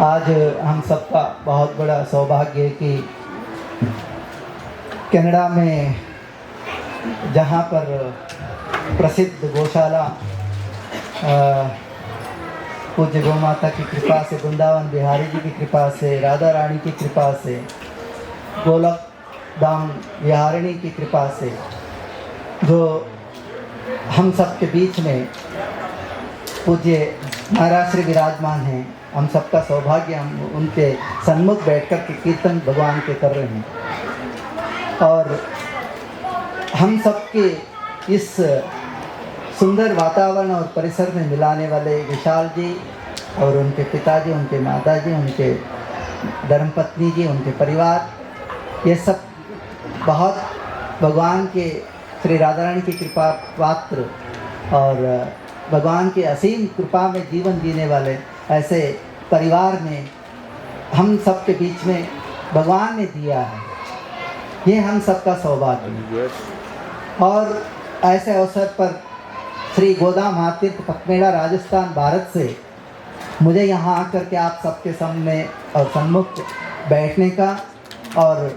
आज हम सबका बहुत बड़ा सौभाग्य है कि कनाडा में जहाँ पर प्रसिद्ध गौशाला पूज्य गौ माता की कृपा से, वृंदावन बिहारी जी की कृपा से, राधा रानी की कृपा से, गोलक धाम विहारिणी की कृपा से जो हम सब के बीच में पूज्य महाराज श्री विराजमान हैं, हम सबका सौभाग्य हम उनके सन्मुख बैठकर के कीर्तन भगवान के कर रहे हैं। और हम सबके इस सुंदर वातावरण और परिसर में मिलाने वाले विशाल जी और उनके पिताजी, उनके माताजी, उनके धर्मपत्नी जी, उनके परिवार, ये सब बहुत भगवान के श्री राधा रानी की कृपा पात्र और भगवान की असीम कृपा में जीवन जीने वाले ऐसे परिवार में हम सब के बीच में भगवान ने दिया है। ये हम सबका सौभाग्य है। और ऐसे अवसर पर श्री गोदाम महातीर्थ पथमेड़ा राजस्थान भारत से मुझे यहाँ आकर के आप सबके सामने और सम्मुख बैठने का और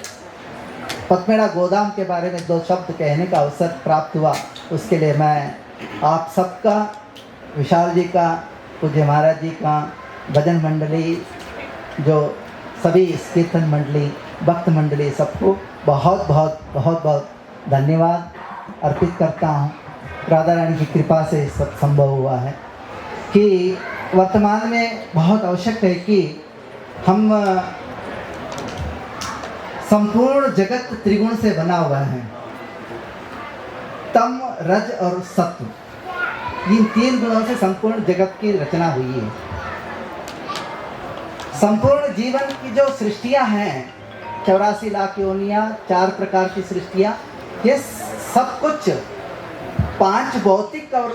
पथमेड़ा गोदाम के बारे में दो शब्द कहने का अवसर प्राप्त हुआ, उसके लिए मैं आप सबका, विशाल जी का, पूज्य महाराज जी का, भजन मंडली, जो सभी कीर्तन मंडली, भक्त मंडली, सबको बहुत बहुत बहुत बहुत धन्यवाद अर्पित करता हूँ। राधा रानी की कृपा से सब संभव हुआ है कि वर्तमान में बहुत आवश्यक है कि हम संपूर्ण जगत त्रिगुण से बना हुआ है। तम, रज और सत्व, इन तीन गुणों से संपूर्ण जगत की रचना हुई है। संपूर्ण जीवन की जो सृष्टियां हैं, 84 लाख योनियां, 4 प्रकार की सृष्टियां, ये सब कुछ 5 भौतिक और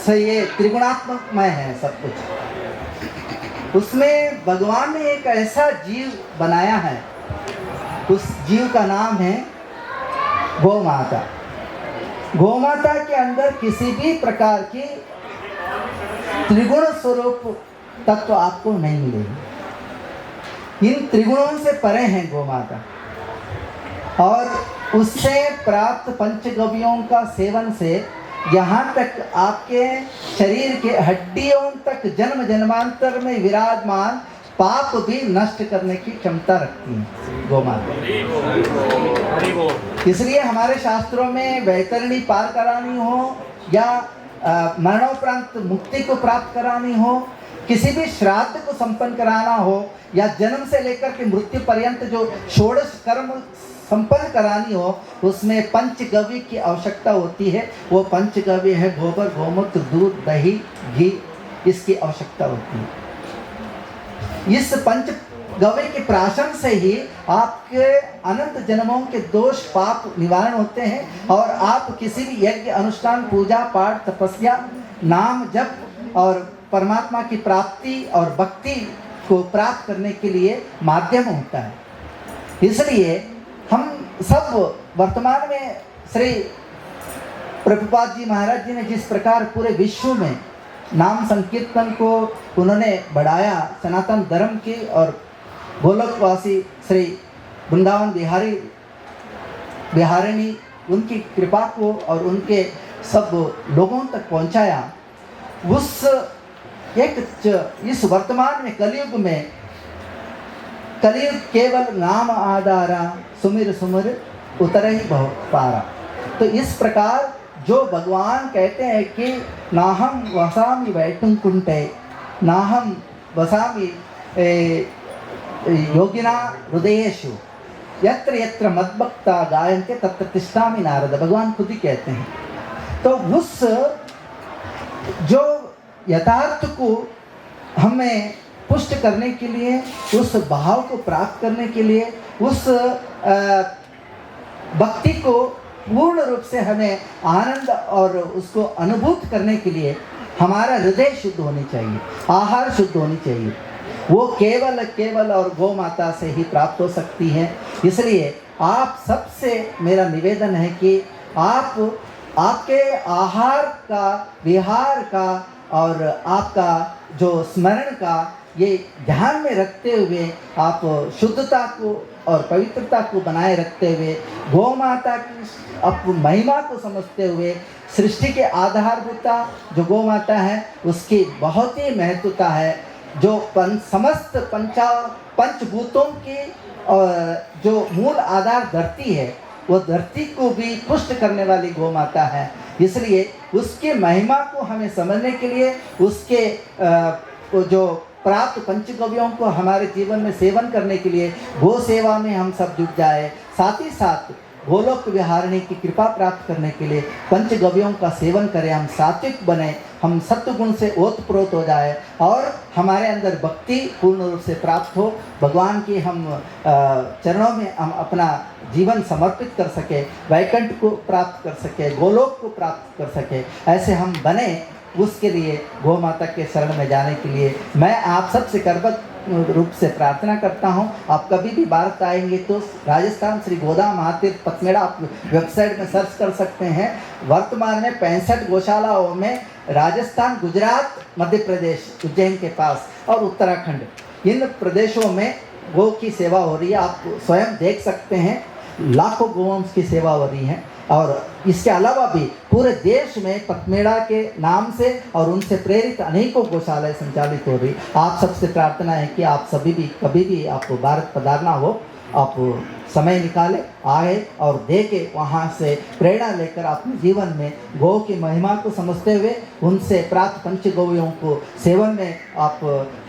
से ये त्रिगुणात्मकमय है सब कुछ। उसमें भगवान ने एक ऐसा जीव बनाया है, उस जीव का नाम है गौ माता। गौ माता के अंदर किसी भी प्रकार की त्रिगुण स्वरूप तत्व आपको नहीं मिलेगी। इन त्रिगुणों से परे हैं गौ माता। और उससे प्राप्त पंचगव्यों का सेवन से यहाँ तक आपके शरीर के हड्डियों तक जन्म जन्मांतर में विराजमान पाप भी नष्ट करने की क्षमता रखती है गौ माता। इसलिए हमारे शास्त्रों में वैतरणी पार करानी हो या मरणोपरांत मुक्ति को प्राप्त करानी हो, किसी भी श्राद्ध को संपन्न कराना हो या जन्म से लेकर के मृत्यु पर्यंत जो षोडश कर्म संपन्न करानी हो, उसमें पंचगव्य की आवश्यकता होती है। वो पंचगव्य है गोबर, गोमूत्र, दूध, दही, घी, इसकी आवश्यकता होती है। इस पंचगव्य के प्राशन से ही आपके अनंत जन्मों के दोष पाप निवारण होते हैं और आप किसी भी यज्ञ, अनुष्ठान, पूजा पाठ, तपस्या, नाम जप और परमात्मा की प्राप्ति और भक्ति को प्राप्त करने के लिए माध्यम होता है। इसलिए हम सब वर्तमान में श्री प्रभुपाद जी महाराज जी ने जिस प्रकार पूरे विश्व में नाम संकीर्तन को उन्होंने बढ़ाया, सनातन धर्म की और गोलकवासी श्री वृंदावन बिहारिणी उनकी कृपा को और उनके सब लोगों तक पहुंचाया, उस इस वर्तमान में कलयुग में कलयुग केवल नाम आधारा, सुमिर सुमिर उतर ही बहुत पारा। तो इस प्रकार जो भगवान कहते हैं कि नाहम वसामि वैकुंठे, नाहम वसामि योगिना हृदयेषु, यत्र यत्र मद्भक्ता गायन्ते तत्र तिष्ठामि नारद, भगवान खुद ही कहते हैं। तो उस जो यथार्थ को हमें पुष्ट करने के लिए, उस भाव को प्राप्त करने के लिए, उस भक्ति को पूर्ण रूप से हमें आनंद और उसको अनुभूत करने के लिए हमारा हृदय शुद्ध होनी चाहिए, आहार शुद्ध होनी चाहिए। वो केवल और गौ माता से ही प्राप्त हो सकती है। इसलिए आप सबसे मेरा निवेदन है कि आपके आहार का, विहार का और आपका जो स्मरण का ये ध्यान में रखते हुए आप शुद्धता को और पवित्रता को बनाए रखते हुए गौ माता की अब महिमा को समझते हुए सृष्टि के आधारभूता जो गौ माता है उसकी बहुत ही महत्वता है। जो समस्त पंचभूतों की जो मूल आधार धरती है वो धरती को भी पुष्ट करने वाली गौ माता है। इसलिए उसके महिमा को हमें समझने के लिए उसके जो प्राप्त पंचगव्यों को हमारे जीवन में सेवन करने के लिए गो सेवा में हम सब जुट जाए। साथ ही साथ गोलोक विहारिणी की कृपा प्राप्त करने के लिए पंचगव्यों का सेवन करें, हम सात्विक बने, हम सत्वगुण से ओतप्रोत हो जाए और हमारे अंदर भक्ति पूर्ण रूप से प्राप्त हो। भगवान की हम चरणों में हम अपना जीवन समर्पित कर सके, वैकुंठ को प्राप्त कर सके, गोलोक को प्राप्त कर सके, ऐसे हम बने। उसके लिए गौ माता के शरण में जाने के लिए मैं आप सबसे करबद्ध रूप से प्रार्थना करता हूं। आप कभी भी भारत आएंगे तो राजस्थान श्री गोदा महातीर्थ पथमेड़ा आप वेबसाइट में सर्च कर सकते हैं। वर्तमान में 65 गौशालाओं में राजस्थान, गुजरात, मध्य प्रदेश, उज्जैन के पास और उत्तराखंड इन प्रदेशों में गौ की सेवा हो रही है। आप स्वयं देख सकते हैं, लाखों गौवंश की सेवा हो रही है। और इसके अलावा भी पूरे देश में पथमेड़ा के नाम से और उनसे प्रेरित अनेकों गौशालाएं संचालित हो रही। आप सबसे प्रार्थना है कि आप सभी भी कभी भी आपको भारत पधारना हो, आप समय निकालें, आए और देखे, वहाँ से प्रेरणा लेकर अपने जीवन में गौ की महिमा को समझते हुए उनसे प्राप्त पंचगव्यों को सेवन में आप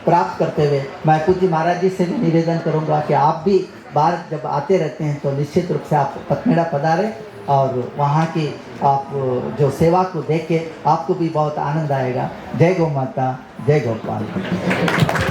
प्राप्त करते हुए मैं पूज्य महाराज जी से भी निवेदन करूँगा कि आप भी भारत जब आते रहते हैं तो निश्चित रूप से आप पथमेड़ा पधारें और वहाँ की आप जो सेवा को देख के आपको भी बहुत आनंद आएगा। जय गौ माता, जय गोपाल।